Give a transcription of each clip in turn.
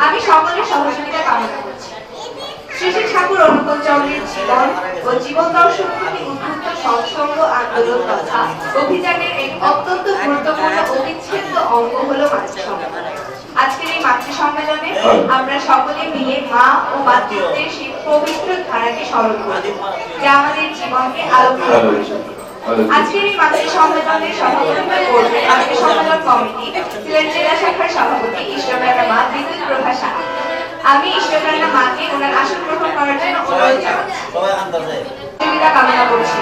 আমি সকলের সহযোগিতা কামনা করছি। শ্রী শ্রী ঠাকুর অনুকূল চন্দ্রের জীবন ও জীবন দর্শন থেকে উদ্ভূত সৎসঙ্গ আন্দোলন তথা অভিযানের এক অত্যন্ত গুরুত্বপূর্ণ অবিচ্ছেদ্য অঙ্গ হলো মাতৃ সম্মেলন। আজকের এই মাতৃ সম্মেলনে আমরা সকলে মিলে মা ও মাতৃত্বের সেই পবিত্র ধারাকে স্মরণ করি, যা আমাদের জীবনকে আলোকিত করে। আজকের এই মাতৃ সম্মেলনের সভাপতিত্ব করবেন মাতৃ সম্মেলন কমিটি সিলেট জেলা শাখার সভাপতি ইষ্টপ্রাণা মা বিদ্যুৎ প্রভা সাহা। আমি ইষ্টপ্রাণা মাকে ওনার আসন গ্রহণ করার জন্য অনুরোধ জানাচ্ছি, সহযোগিতা কামনা করছি।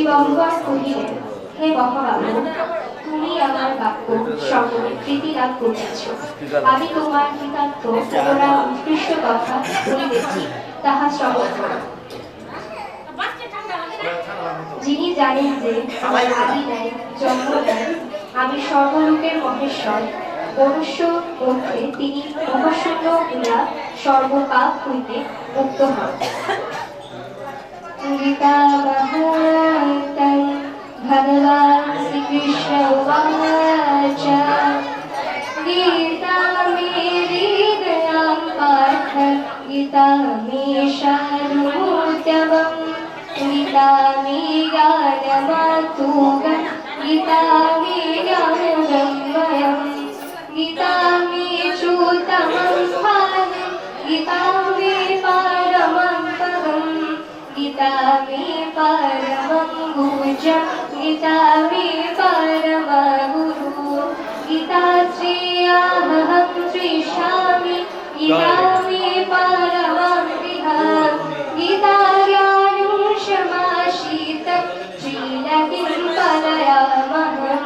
দিগম্বর কহিলেন, হে মহাবাবু, তুমি আমার বাক্য সকলে প্রীতি লাভ করিয়াছ। আমি তোমার কৃতার্থ পুনরায় উৎকৃষ্ট কথা বলিতেছি, তাহা শ্রবণ করো। যিনি জানেন যে আমার আদি নাই, জন্ম নাই, আমি সর্বলোকের মহেশ্বর, মনুষ্য মধ্যে তিনি মহাশূন্য হইয়া সর্বপাপ হইতে মুক্ত হন। গীতা মহাত্মা ভগবান শ্রীকৃষ্ণ উবাচ গীতা মে হৃদয়ং পাঠ গীতা মে শারূত্যমঃ গীতা মে জ্ঞানমাতুগম গীতা মে জ্ঞানগম্যম গীতা মে চূতমং স্থানম গীতা মে পরমং পদম গীতা মে পরমং গুহ্যম গীতা মে পরম গুরু গীতা শ্রেয়াহং তৃষামি গীতা মে পরমং বিহার গীতা জ্ঞাनं সমাসিতং শ্রীলকিং কলয়ামহং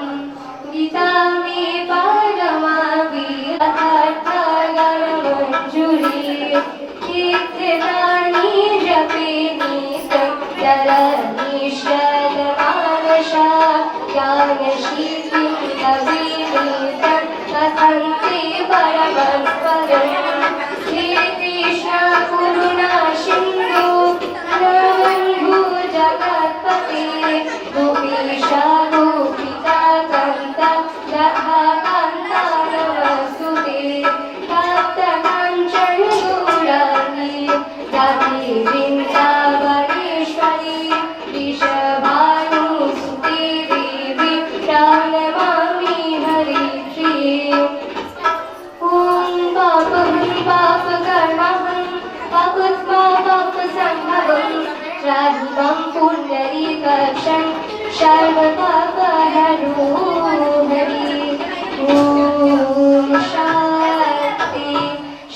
গীতা মে পরমা বিরাথার্থগণমঞ্জুরি তীর্থদানি জপে নিত্যং জলনিশ্চলমানসা জ্ঞানশীলিং লভে নিত্যং কথন্তে পরমস্পরम् হে কৃষ্ণ করুণা সিন্ধু দীনবন্ধু জগৎপতে গোপীশা গোপিকা কান্ত রাধাকান্ত নমস্তুতে তপ্ত কাঞ্চন গৌরাঙ্গী রাধে বৃন্দাবনেশ্বরী বৃষভানুসুতে দেবী প্रणमामि हरिप्रिये ॐ पापं पापकर्महं पापत्मा पापसम्भवं राधिवं पुण्डरीकाक्षं सर्वपापहरो हरि ॐ शान्ति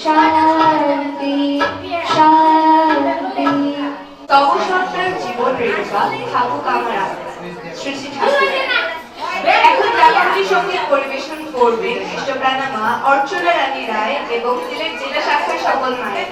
शान्ति शान्ति তব সন্তান জীবন রেখা থাকুক আমার আত্মায়। শ্রী শ্রী ঠাকুর। এখন জাগরণী সঙ্গীত পরিবেশন করবেন কৃষ্ণপ্রাণা মা, অর্চনা রানী রায় এবং সিলেট জেলা শাখার সকল মায়ের।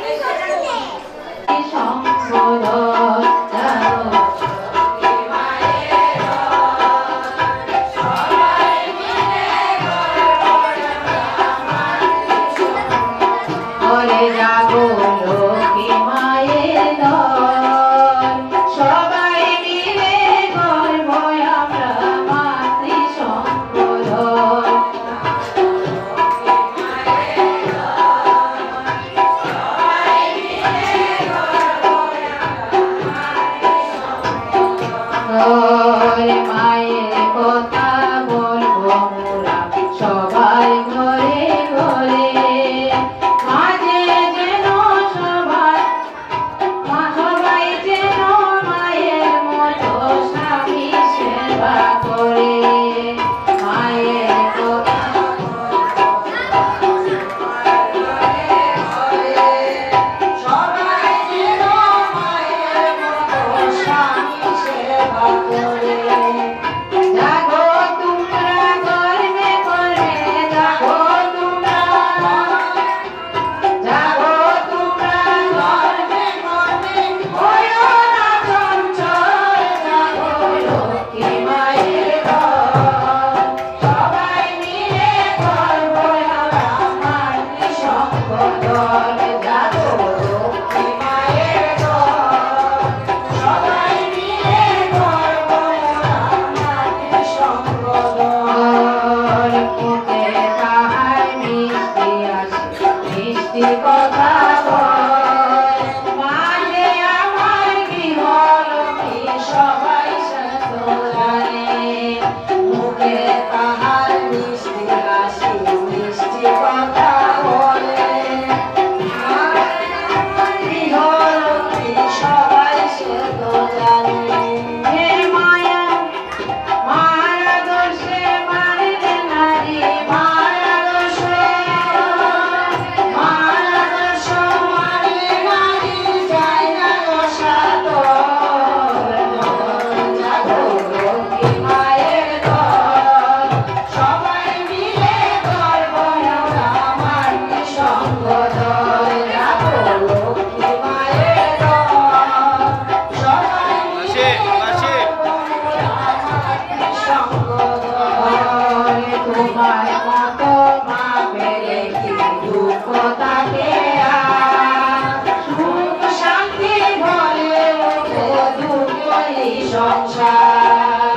তোমার মতো মা পেলে কি দুঃখ থাকে আর? সুখ শান্তি ভরে ওঠে দুর্গলি সংসার।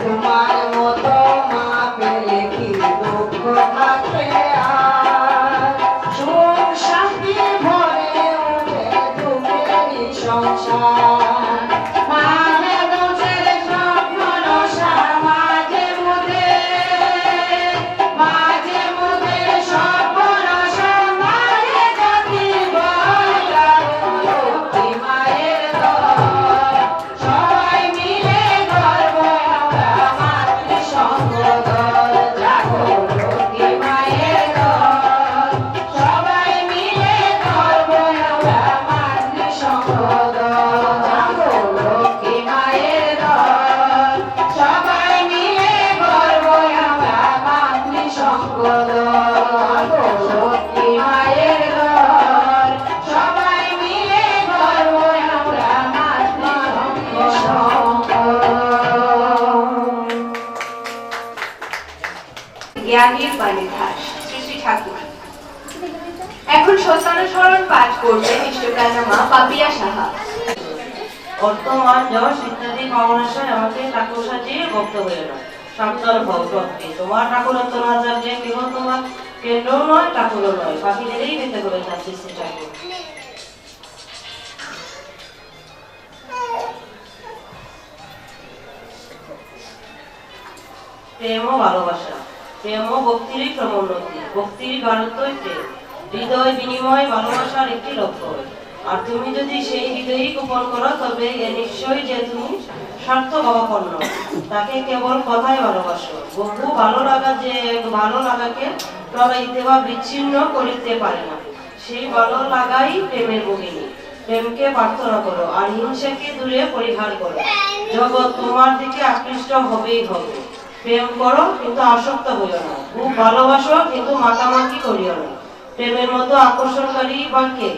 তোমার মতো মা পেলে কি দুঃখ থাকে আর? সুখ শান্তি ভরে ওঠে দুর্গলি সংসার। মাঝে দোষের স্বপ্ন রসা মাঝে মধ্যে, মাঝে মধ্যে স্বপ্ন রসা মাঝে জাতি বলা লক্ষ্মী মায়ের দল। সবাই মিলে গর্ব আমরা মাতৃসঙ্গ দল। জাগো লক্ষ্মী মায়ের দল, সবাই মিলে গর্ব আমরা মাতৃসঙ্গ দল। জাগো লক্ষ্মী মায়ের দল, সবাই মিলে গর্ব আমরা মাতৃসঙ্গ দল। জাগো লক্ষ্মী মায়ের দল, সবাই মিলে গর্ব আমরা মাতৃসঙ্গ দল। জ্ঞানীর পানিধাস শ্রী শ্রী ঠাকুর। এখন সত্যানুসরণ পাঠ করবে ইষ্টপ্রাণা মা পাপিয়া সাহা। বর্তমান যশ ইত্যাদি পাওনাশয় আমাকে ঠাকুর সাজিয়ে ভক্ত হয়ে না। সাবধান ভক্ত তোমার ঠাকুরত্ব না জানলে কেহ তোমার কেন্দ্র নয়, ঠাকুরও নয়, পাখিদেরই পেতে করে যাচ্ছে শ্রী ঠাকুর। প্রেম ও ভালোবাসা, প্রেম ও ভক্তিরই ক্রমোন্নতি, ভক্তির গাঢ়ত্বই প্রেম। হৃদয় বিনিময় ভালোবাসার একটি লক্ষ্য। আর তুমি যদি সেই হৃদয়ই গোপন করো তবে এ নিশ্চয়ই যে তুমি স্বার্থ ভাবাপন্ন, তাকে কেবল কথায় ভালোবাসো। বহু ভালো লাগা যে ভালো লাগাকে প্রবাহিতে বা বিচ্ছিন্ন করিতে পারে না, সেই ভালো লাগাই প্রেমের ভগিনী। প্রেমকে প্রার্থনা করো আর হিংসাকে দূরে পরিহার করো। জগৎ তোমার দিকে আকৃষ্ট হবেই হবে। প্রেম করো কিন্তু আসক্ত হইও না, খুব ভালোবাসো কিন্তু মাতামাতি করিও না। প্রেমের মতো আকর্ষণকারী বা কে?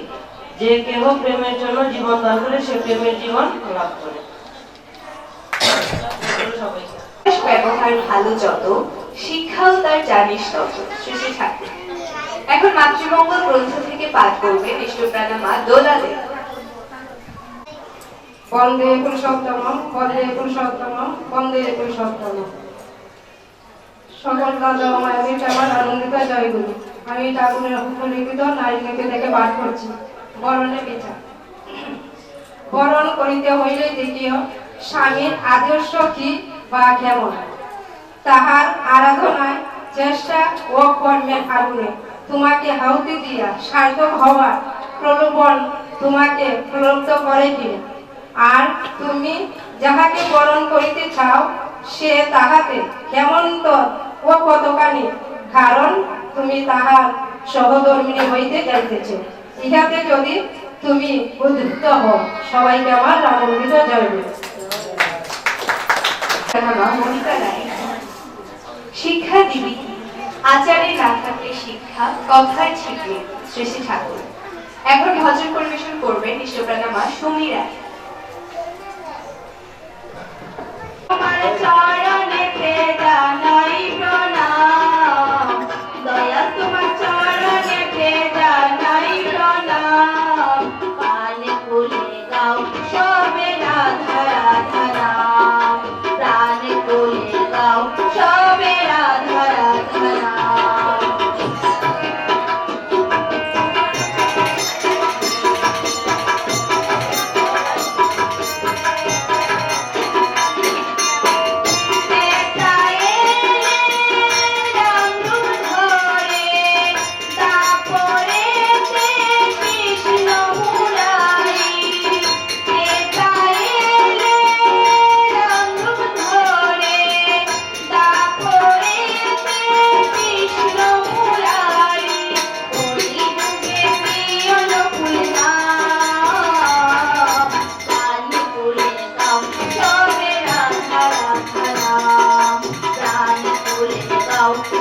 যে কেহ প্রেমের জন্য জীবন দান করে সে প্রেমের জীবন লাভ করে। ব্যবহার ভালো যত, শিক্ষাও তার জানিস তত শ্রী শ্রী ঠাকুর। এখন মাতৃমঙ্গল গ্রন্থ থেকে পাঠ করবে ইষ্টপ্রাণা মা দোলা দেব। বন্দে পুরুষোত্তমম, বন্দে পুরুষোত্তমম, বন্দে পুরুষোত্তমম। সকল দাদা ও মায়ের আমার আনন্দিত জয়গুরু। আমি ঠাকুরের উপলিখিত নারী নীতি থেকে পাঠ করছি। বরণে বিচার। বরণ করিতে হইলে দেখিও স্বামীর আদর্শ কি বা কেমন, তাহার আরাধনায় চেষ্টা ও কর্মের আগুনে তোমাকে হাউতি দিয়া সার্থক হওয়ার প্রলোভন তোমাকে প্রলুব্ধ করে কিনা। আর তুমি যাহাকে বরণ করিতে চাও সে তাহাতে কেমন ও কতখানি, কারণ তুমি তাহার সহধর্মিণী হইতে যাইতেছ। ইহাতে যদি তুমি উদ্যুক্ত হও, সবাইকে আমার আনন্দিত জয়গুরু। মনিকা রায়। শিক্ষা দিবি কি? আচারে না থাকলে শিক্ষা কথায় ছিপে শ্রী শ্রী ঠাকুর। এখন ভজন পরিবেশন করবেন ইষ্টপ্রাণা মা সুমি রায়। তোমার চরণেতে জানাই প্রণাম, দয়া তোমার চরণেতে জানাই প্রণাম। পানে ফুলে গাও সবে রাধা রাধা নাম, প্রাণে ফুলে গাও সবে রাধা রাধা নাম।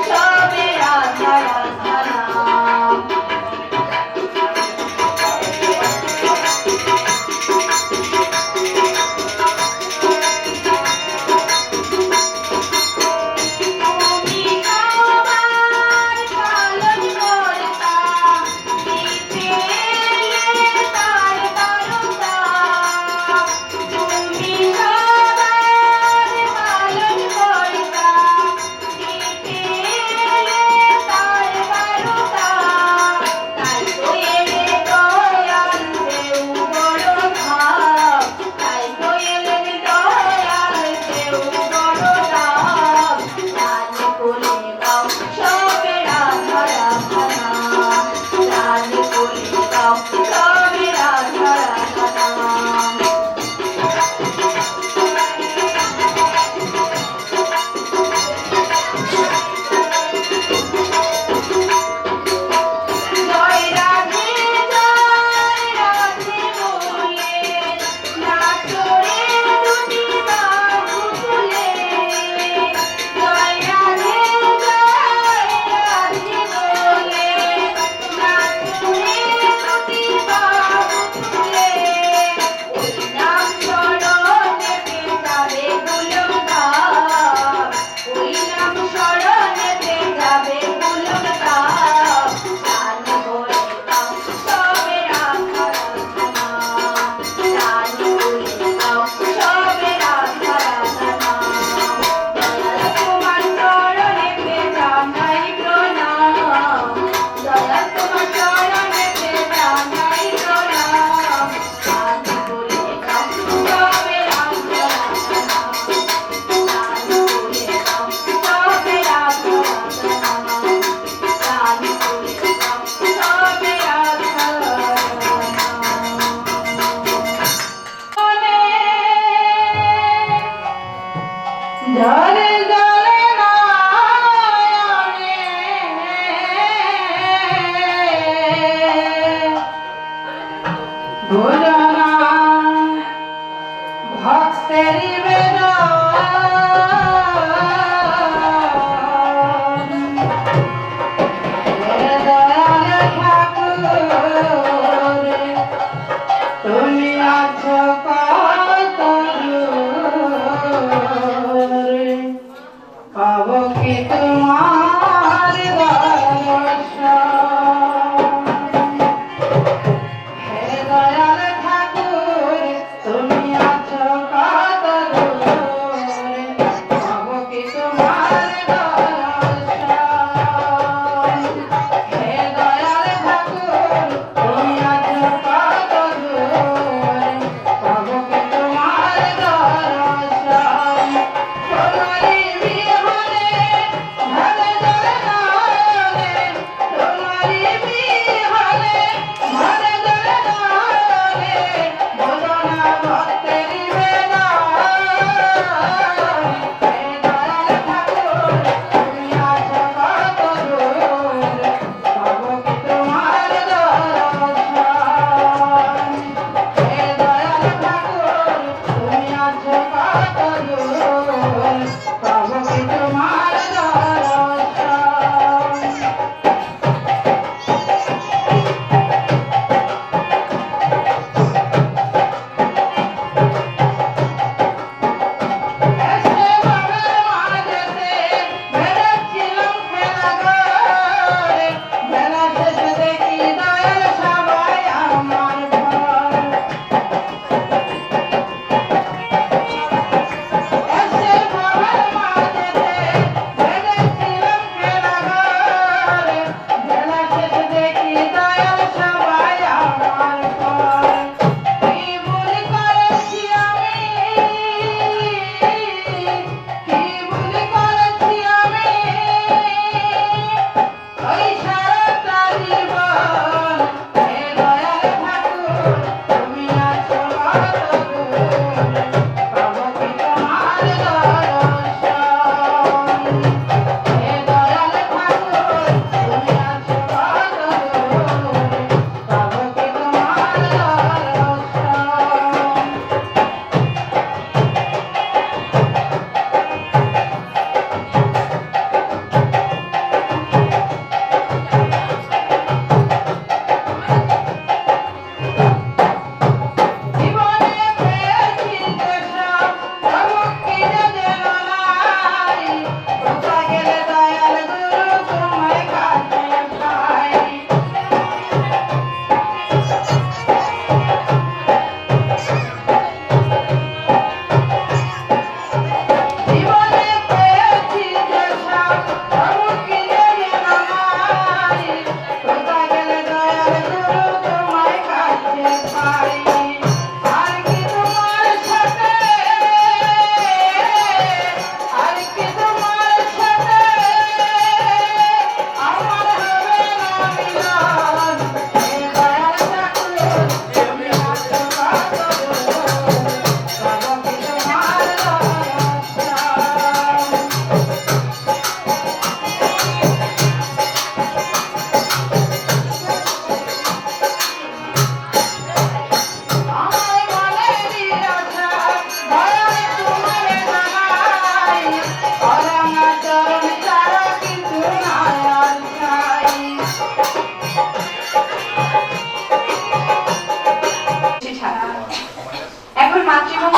সবে রাধা রাধা নাম। তুমি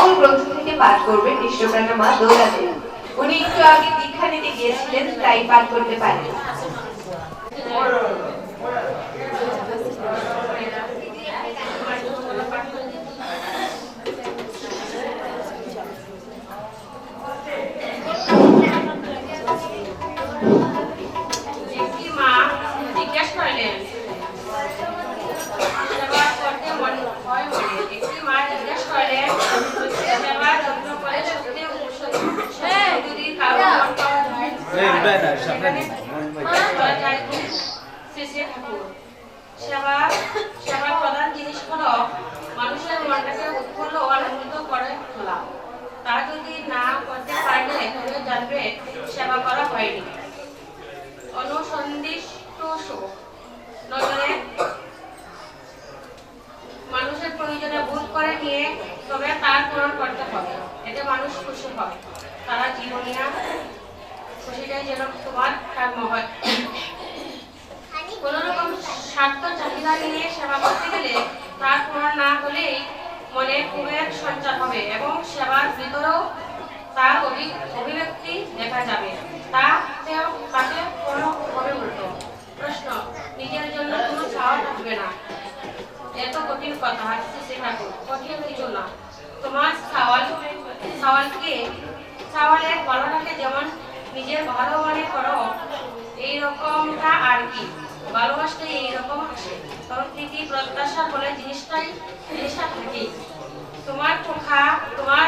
মঙ্গল গ্রন্থ থেকে পাঠ করবেন ইষ্টপ্রাণা মা দৌলা দেবী। উনি একটু আগে দীক্ষা নিতে গিয়েছিলেন, তাই পাঠ করতে পারেন। একটি মা জিজ্ঞেস করলেন, সেবা করতে মনে হয় মনে। একটি মা জিজ্ঞেস করলেন, সেবা যত্ন করে সত্যি যদি কারো মন পাওয়া যায়, সেখানে করা যায় কি? শ্রী শ্রী ঠাকুর, সেবার প্রধান জিনিস হলো মানুষের মনটাকে উৎফুল্ল ও আনন্দিত করে তোলা। তা যদি না করতে পারলে তবে জানবে সেবা করা হয়নি। অনুসন্ধিষ্ট নজরে মানুষের প্রয়োজনে বোধ করে নিয়ে তবে তার পূরণ করতে হবে, এতে মানুষ খুশি হয়। তারা জীবনীয় খুশিটাই যেন তোমার কাম্য হয়। কোন রকম স্বার্থ চাহিদা নিয়ে সেবা করতে গেলে তার পূরণ না হলেই মনে ক্ষোভের সঞ্চার হবে এবং সেবার ভিতরেও তার অভিব্যক্তি দেখা যাবে। তাতে কোনো হবে উল্টো। প্রশ্ন, নিজের জন্য কোনো চাওয়া থাকবে না। এত কঠিন কথা শ্রী ঠাকুর, কঠিন কিছু না। তোমার চাওয়ালের ভালোটাকে যেমন নিজের ভালো মনে করো, এইরকমটা আর কি। ভালোবাসতে এইরকম আসে, তখন প্রীতি প্রত্যাশা বলে জিনিসটা থাকে। তোমার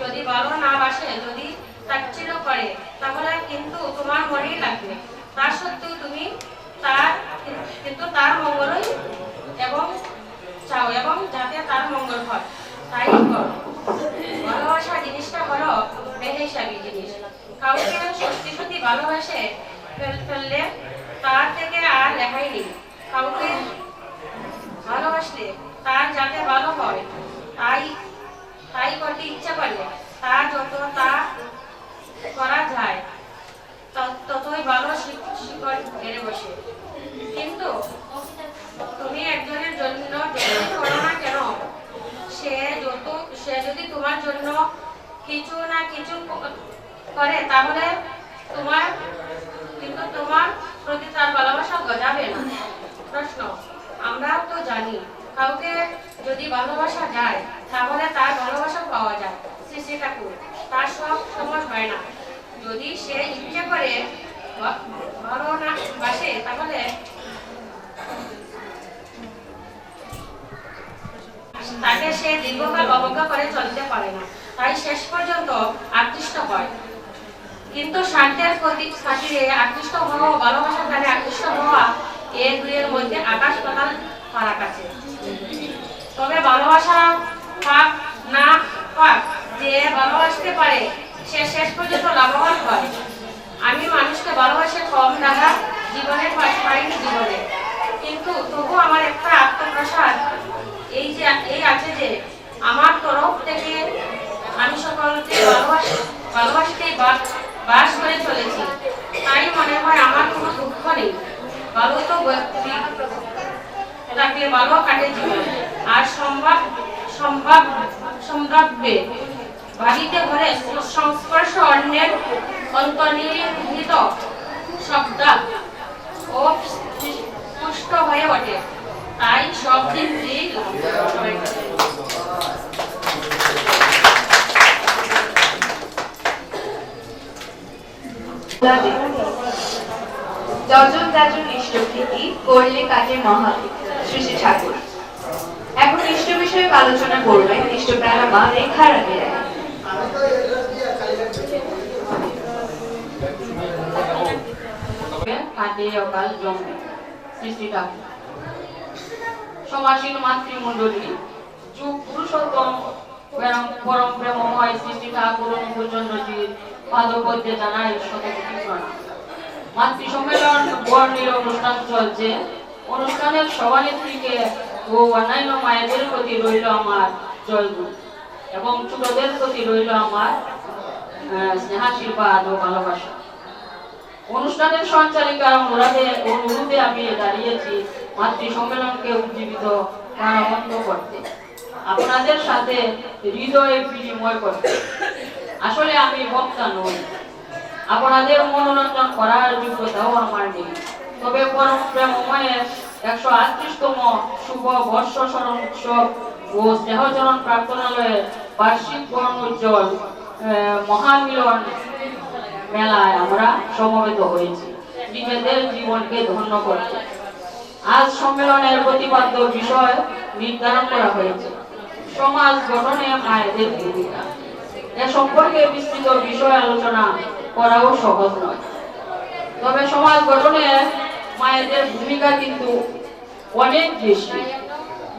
যদি ভালো না বাসে, যদি তাচ্ছিল্য করে, তাহলে কিন্তু তোমার মনেই লাগবে। তার সত্ত্বেও তুমি তার মঙ্গলই এবং চাও এবং যাতে তার মঙ্গল হয় তাই করো। ভালোবাসা জিনিসটা হলো বেহিসাবি জিনিস। কাউকে সত্যি সত্যি ভালোবাসে ফেললে তার থেকে আর রেহাই নেই। কাউকে ভালোবাসলে তার যাতে ভালো হয় তাই করতে ইচ্ছা করে, তার যত তা করা যায় ততই ভালো শিকড় ঘেরে বসে। কিন্তু তুমি একজনের জন্য যতই করো না কেন, সে যদি তোমার জন্য কিছু না কিছু করে, তাহলে তোমার প্রতি তার ভালোবাসা গজাবে না। প্রশ্ন, আমরাও তো জানি কাউকে যদি ভালোবাসা যায় তাহলে তার ভালোবাসা পাওয়া যায়। শ্রী শ্রী ঠাকুর, তার সব সময় হয় না। যদি সে ইচ্ছে করে ভালো না বাসে, তাহলে তাকে সে দীর্ঘকাল অবজ্ঞা করে চলতে পারে না, তাই শেষ পর্যন্ত আকৃষ্ট হয়। কিন্তু স্বার্থের খাতিরে আকৃষ্ট হওয়া ও ভালোবাসার দ্বারা আকৃষ্ট হওয়া, এ দুইয়ের মধ্যে আকাশ পাতাল ফারাক আছে। তবে ভালোবাসা পাক না পাক, যে ভালোবাসতে পারে সে শেষ পর্যন্ত লাভবান হয়। আমি মানুষকে ভালোবাসে কম টাকা জীবনের পাইনি জীবনে, কিন্তু তবু আমার একটা আত্মপ্রসাদ এই আছে যে আমার তরফ থেকে আমি সকলকে ভালোবাসতে বাস করে চলেছি। তাই মনে হয় আমার কোনো দুঃখ নেই। ভালো তো থাকলে ভালো কাটে জীবন। আর সম্ভাব্যে বাড়িতে ঘরে সংস্পর্শ অন্যের অন্তর্নিহিত শব্দ ও পুষ্ট হয়ে ওঠে। তাই সব দিন যজন যাজন ইষ্টপ্রীতি করলে কাজে মহাবীর। শ্রী শ্রী ঠাকুর। এখন ইষ্ট বিষয়ক আলোচনা করবেন ইষ্টপ্রাণা মা রেখা রানী রায়। সমাসীন মাতৃমণ্ডলী, যুগ পুরুষোত্তম পরম প্রেমময় শ্রী ঠাকুর অনুকূলচন্দ্রজির পাদপদ্মে জানাই শতকোটি প্রণাম। মাতৃ সম্মেলন বর্ণের অনুষ্ঠান চলছে। অনুষ্ঠানের সভানেত্রীকে ও অন্যান্য মায়েদের প্রতি রইল আমার জয়গুণ এবং ছোটদের প্রতি রইল আমার স্নেহাশীর্বাদ ও ভালোবাসা। অনুষ্ঠানের সঞ্চালিকার অনুরোধে আমি দাঁড়িয়েছি মাতৃ সম্মেলনকে উজ্জীবিত প্রাণবন্ত করতে। আপনাদের সাথে হৃদয়ে বিনিময় করতে। আসলে আমি বক্তা নই, আপনাদের মনোরঞ্জন করার যোগ্যতাও আমার নেই। তবে পরম প্রেমময়ের 138তম শুভ বর্ষ স্মরণ উৎসব ও স্নেহচরণ প্রার্থনালয়ের বার্ষিক বর্ণোজ্জ্বল মহামিলন মেলায় আমরা সমবেত হয়েছি নিজেদের জীবনকে ধন্য করতে। আজ সম্মেলনের প্রতিপাদ্য বিষয় নির্ধারণ করা হয়েছে সমাজ গঠনে মায়েদের ভূমিকা। এ সম্পর্কে বিস্তৃত বিষয় আলোচনা করাও সহজ নয়, তবে সমাজ গঠনে মায়েদের ভূমিকা কিন্তু অনেক বেশি।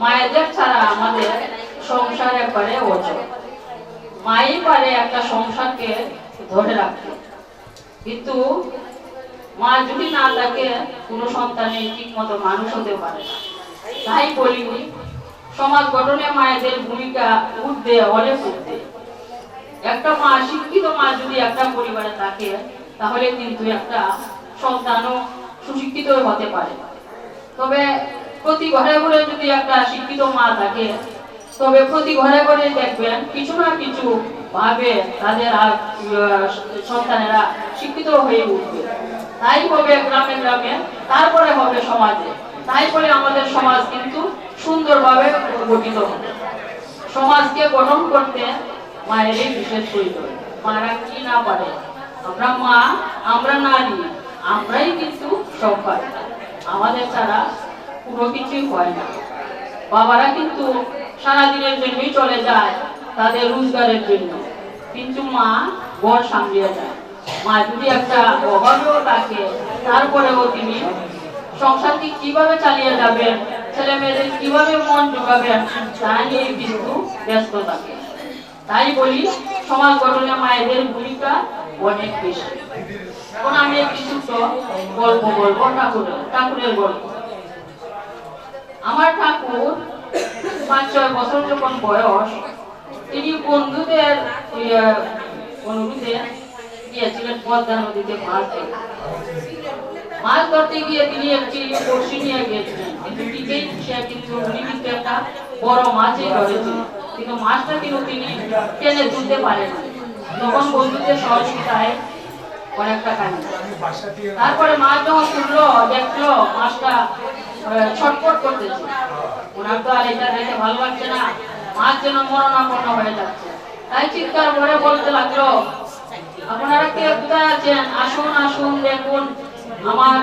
মায়েদের ছাড়া আমাদের সংসার একবারে অচল। মাই পারে একটা সংসারকে ধরে রাখতে, কিন্তু মা যদি না থাকে কোনো সন্তানই ঠিক মতো মানুষ হতে পারে না। তাই বলি সমাজ গঠনে মায়েদের ভূমিকা ঊর্ধ্বে, অনেক ঊর্ধ্বে। একটা মা, শিক্ষিত মা যদি একটা পরিবারে থাকে তাহলে কিন্তু একটা সন্তানও সুশিক্ষিত হতে পারে। তবে প্রতি ঘরে ঘরে যদি একটা শিক্ষিত মা থাকে, তবে প্রতি ঘরে ঘরে দেখবেন কিছু না কিছু ভাবে তাদের সন্তানেরা শিক্ষিত হয়ে উঠবে। তাই হবে গ্রামে গ্রামে, তারপরে হবে সমাজে। তাই বলে আমাদের সমাজ কিন্তু সুন্দরভাবে গঠিত হবে। সমাজকে গঠন করতে মায়েরই বিশেষ প্রয়োজন। মারা কি না পারে, আমরা মা, আমরা নারী, আমরাই কিন্তু সব পারি। আমাদের ছাড়া কোনো কিছুই হয় না। বাবারা কিন্তু সারাদিনের জন্যই চলে যায় তাদের রোজগারের জন্য, কিন্তু মা ঘর সামলিয়ে যায়। মা যদি একটা অভাবেও থাকে, তারপরেও তিনি সংসারটি কিভাবে চালিয়ে যাবেন, ছেলে মেয়েদের কিভাবে মন জোগাবেন, তা নিয়ে কিন্তু ব্যস্ত থাকে। তাই বলি সমাজ গঠনে মায়েদের ভূমিকা অনেক বেশি। এখন আমি একটি ছোট্ট গল্প বলবো, ঠাকুরের গল্প। আমার ঠাকুর 5-6 বছর যখন বয়স, তিনি বন্ধুদের অনুরোধে গিয়েছিলেন পদ্মা নদীতে মাছ ধরতে। মাছ ধরতে গিয়ে তিনি একটি বড়শি নিয়ে গিয়েছিলেন, কিন্তু ঠিকই সে কিন্তু নিমিত্তে একটা বড় মাছই ধরেছিল, কিন্তু মাছটা কিন্তু তিনি টেনে তুলতে পারেন। তখন বন্ধুদের সহযোগিতায় অনেকটা কাহিনী। তারপরে মাছ যখন তুললো, দেখলো মাছটা ছটফট করতেছে। ওনার তো আর এটা দেখে ভালো লাগছে না, মাছ যেন মরণাপন্ন হয়ে যাচ্ছে। তাই চিৎকার করে বলতে লাগলো, আপনারা কে কোথায় আছেন, আসুন আসুন, দেখুন আমার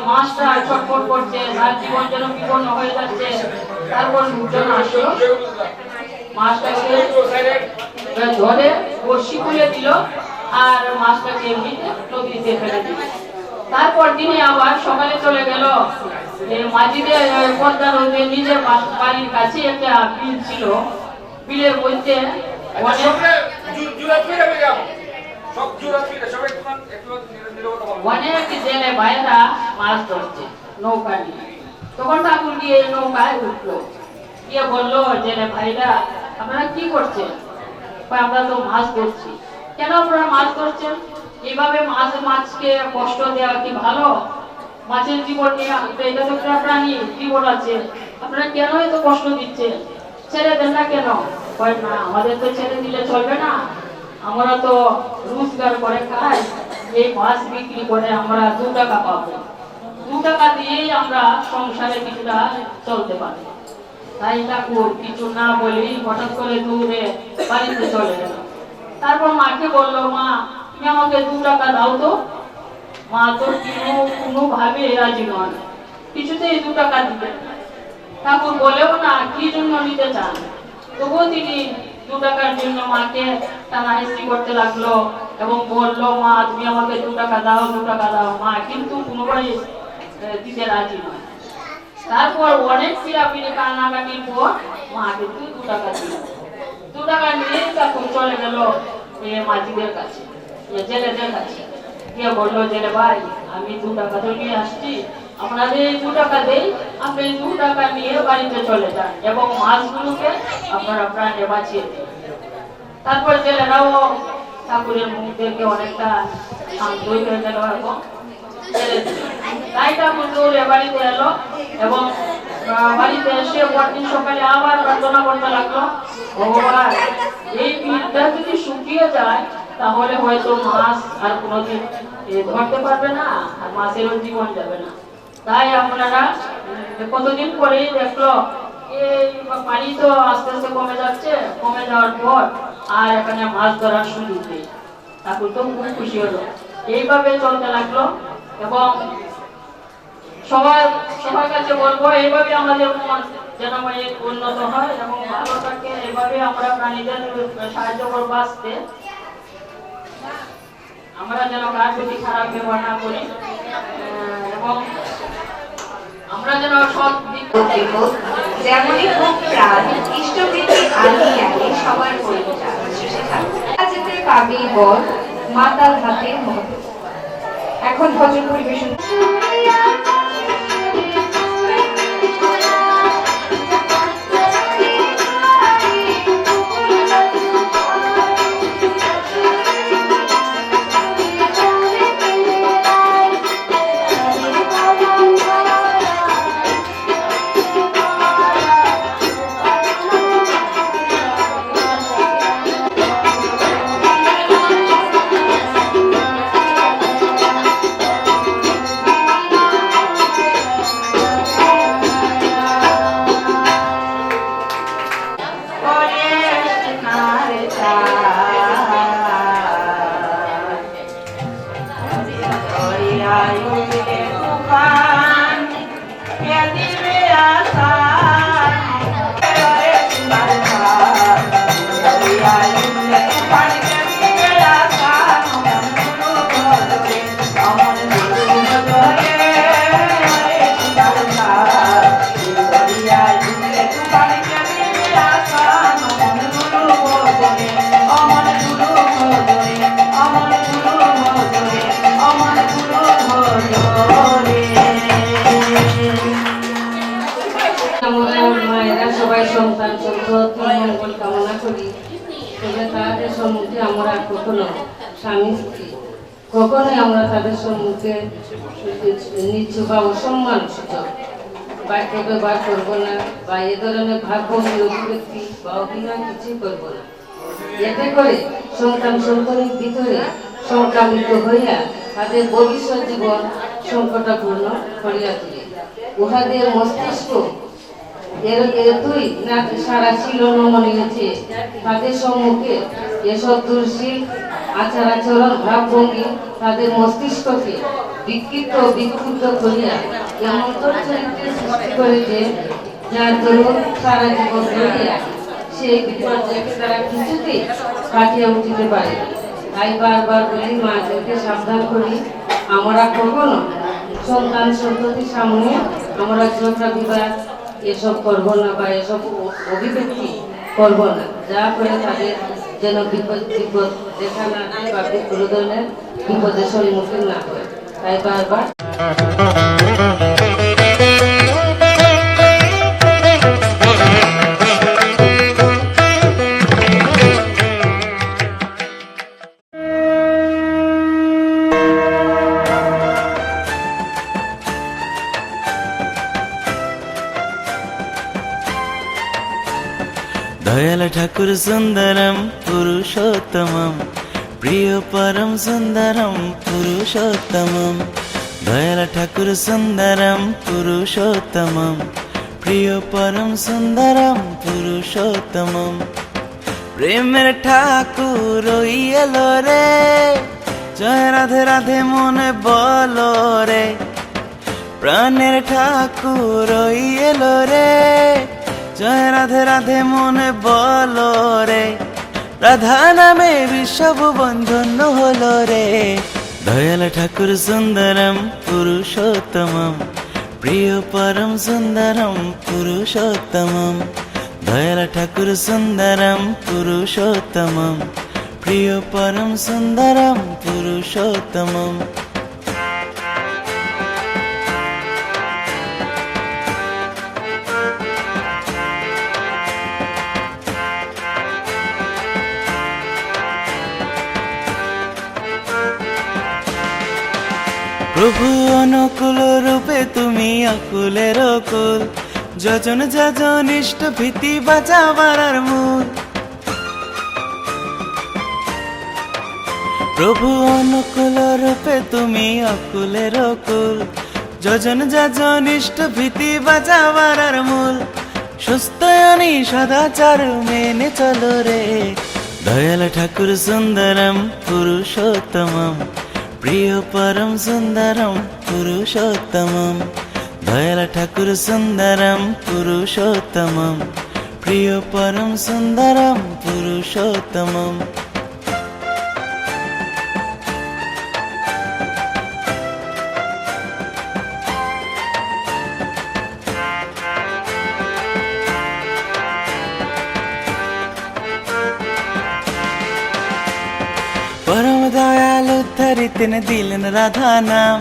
মাছটা ছটফট করছে, তার জীবন যেন বিপন্ন হয়ে যাচ্ছে। তারপর লোকজন আসলো, মাছটাকে ধরে বড়শি খুলে দিল আর মাছটাকে এমনিতে নদীতে ফেলে দিল। তারপর তিনি আবার সকালে চলে গেল মাঝিদের পদ্মা নদীর নিজের বাড়ির কাছে একটা বিল ছিল। বিলের মধ্যে অনেক জেলে ভাইয়েরা মাছ ধরছে নৌকা নিয়ে। তখন ঠাকুর গিয়ে নৌকায় উঠলো, গিয়ে বললো, জেলে ভাইরা আপনারা কি করছেন? আমরা তো মাছ ধরছি। কেন আপনারা মাছ ধরছেন? এইভাবে মাছকে কষ্ট দেওয়া কি ভালো? মাছের জীবন নিয়ে, এটা তো একটা প্রাণী, জীবন আছে, আপনারা কেন এত কষ্ট দিচ্ছেন? ছেড়ে দেন না কেন? না, আমাদের তো ছেড়ে দিলে চলবে না, আমরা তো রোজগার করে খাই, এই মাছ বিক্রি করে আমরা 2 টাকা পাবো, 2 টাকা দিয়েই আমরা সংসারে কিছুটা চলতে পারি। তাই ঠাকুর কিছু না বলেই হঠাৎ করে দূরে বাড়িতে চলে গেল। তারপর মাকে বললো, মা তুমি আমাকে 2 টাকা দাও তো। মা তো কোনোভাবে রাজি নন, কিছুতেই 2 টাকা দিবেন। ঠাকুর বলেও না কি জন্য নিতে চান, তবুও তিনি 2 টাকার জন্য মাকে টানাহেসি করতে লাগলো এবং বললো, মা তুমি আমাকে 2 টাকা দাও, 2 টাকা দাও। মা কিন্তু কোনোভাবে দিতে রাজি নয়। তারপর অনেক পিড়াপিড়ি কান্নাকাটির পর মা কিন্তু 2 টাকা দিল। 2 টাকা নিয়ে ঠাকুর চলে গেল মাঝিদের কাছে, জেলেদের কাছে। গিয়ে বললো, জেলে ভাই আমি 2 টাকা তো নিয়ে আসছি, আপনাদের 2 টাকা দেই, আপনি 2 টাকা নিয়ে বাড়িতে চলে যান এবং মাছগুলোকে আপনারা প্রাণে বাঁচিয়ে দিন। তারপর জেলেরাও ঠাকুরের মুখ দেখে অনেকটা শান্ত হয়ে গেল এবং তাই ঠাকুর দৌড়ে বাড়িতে এলো এবং বাড়িতে এসে পরদিন সকালে আবার প্রার্থনা করতে লাগলো, ভগবান এই পিঠটা যদি শুকিয়ে যায় তাহলে হয়তো মাছ আর কোনোদিন ধরতে পারবে না, আর মাছেরও জীবন যাবে না। তাই আপনারা কতদিন পরেই দেখলো এই পানি তো আস্তে আস্তে কমে যাচ্ছে, কমে যাওয়ার পর আর এখানে মাছ ধরার সুযোগ নেই। ঠাকুর তো খুব খুশি হলো। এইভাবে চলতে লাগলো এবং সবার কাছে বলবো এইভাবে আমাদের মন যেন উন্নত হয় এবং ভালো থাকে। এইভাবে আমরা প্রাণীদের সাহায্য করবো আসতে, আমরা যেন কার প্রতি খারাপ ব্যবহার না করি এবং আমরা যেন সব দিক যেমনই হোক প্রাণ ইষ্টবৃত্তি আনি আগে সবার পরিচয় যেতে পাবি বল মাতাল হাতে মত। এখন ভজন পরিবেশন মায়েরা সবাই সন্তান মঙ্গল কামনা করি, তবে তাদের সম্মুখে আমরা কখনো স্বামী স্ত্রী কখনোই আমরা তাদের সম্মুখে নিচ্ছ বা অসম্মান সূচক বাক্য ব্যবহার করবো না বা এ ধরনের ভাবভঙ্গি অভিব্যক্তি বা অভিনয় কিছুই করবো না। এতে করে সন্তান সন্ততির ভিতরে সংক্রামিত হইয়া তাদের ভবিষ্যৎ জীবন সংকটাপূর্ণ করিয়া তুলে। উহাদের মস্তিষ্ক এতই না সারা ছিল নমনীয়ছে তাদের সম্মুখে এসব দুর্শীল আচার আচরণ ভাবভঙ্গি তাদের মস্তিষ্ককে বিকৃত বিক্ষুব্ধ করিয়া এমন চরিত্রের সৃষ্টি করেছে যার দরুন সারা জীবন ধরিয়া সেই বিপর্যয়কে তারা কিছুতেই কাটিয়ে উঠিতে পারে। তাই বারবার বলি মাদেরকে সাবধান করি, আমরা কখনো সন্তান সন্ততির সামনে আমরা ঝগড়া বিবাদ এসব করবো না বা এসব অভিব্যক্তি করবো না, যা করে তাদের যেন বিপদ দেখা না দেয় বা কোনো ধরনের বিপদের সম্মুখীন না হয়। তাই বারবার दयाल ठाकुर सुंदरम पुरुषोत्तमम प्रिय परम सुंदरम पुरुषोत्तमम दयाल ठाकुर सुंदरम पुरुषोत्तमम प्रिय परम सुंदरम पुरुषोत्तमम प्रेमेर ठाकुर एलो रे जय राधे राधे मने बोलो रे प्राणेर ठाकुर एलो रे जय राधे राधे मने बोलो रे राधा नामे विश्व बंधन हलो रे दयाल ठाकुर सुंदरम पुरुषोत्तमम प्रिय परम सुंदरम पुरुषोत्तमम दयाल ठाकुर सुंदरम पुरुषोत्तमम प्रिय परम सुंदरम पुरुषोत्तमम प्रभु अनुकूल रूपे तुमी अकुलेर कुल যজন যজন ইষ্ট ভীতি বাঁচাবার মূল। প্রভু অনুকূল রূপে তুমি অকুলের অকুল, যজন যজন ইষ্ট ভীতি বাঁচাবার মূল। সুস্থয়নি সদাচার মেনে চলো রে, দয়াল ঠাকুর সুন্দরম পুরুষোত্তমম, প্রিয় পরম সুন্দরম পুরুষোত্তমম। দয়াল ঠাকুর সুন্দরম পুরুষোত্তমম, প্রিয় পরম সুন্দরম পুরুষোত্তমম। পরম দয়াল উদ্ধারি তিনি দিলেন রাধা নাম,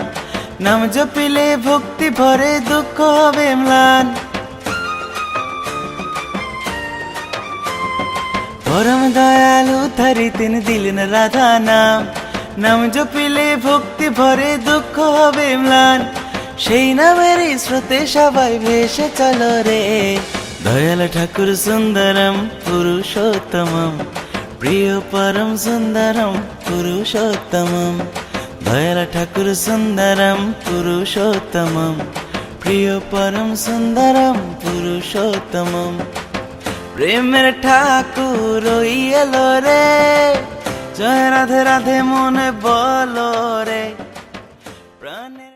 নাম জপিলে ভক্তি ভরে দুঃখ হবে ম্লান। পরম দয়াল উদ্ধারি তিনি দিলেন রাধা নাম, নাম জপিলে ভক্তি ভরে দুঃখ হবে ম্লান। সেই নামের স্রোতে সবাই ভেসে চলো রে, দয়াল ঠাকুর সুন্দরম পুরুষোত্তমম, প্রিয় পরম সুন্দরম পুরুষোত্তমম। দয়াল ঠাকুর সুন্দরম পুরুষোত্তমম, প্রিয় পরম সুন্দরম পুরুষোত্তমম। প্রেমের ঠাকুর এলো রে, জয় রাধে রাধে মনে বলো রে। প্রাণের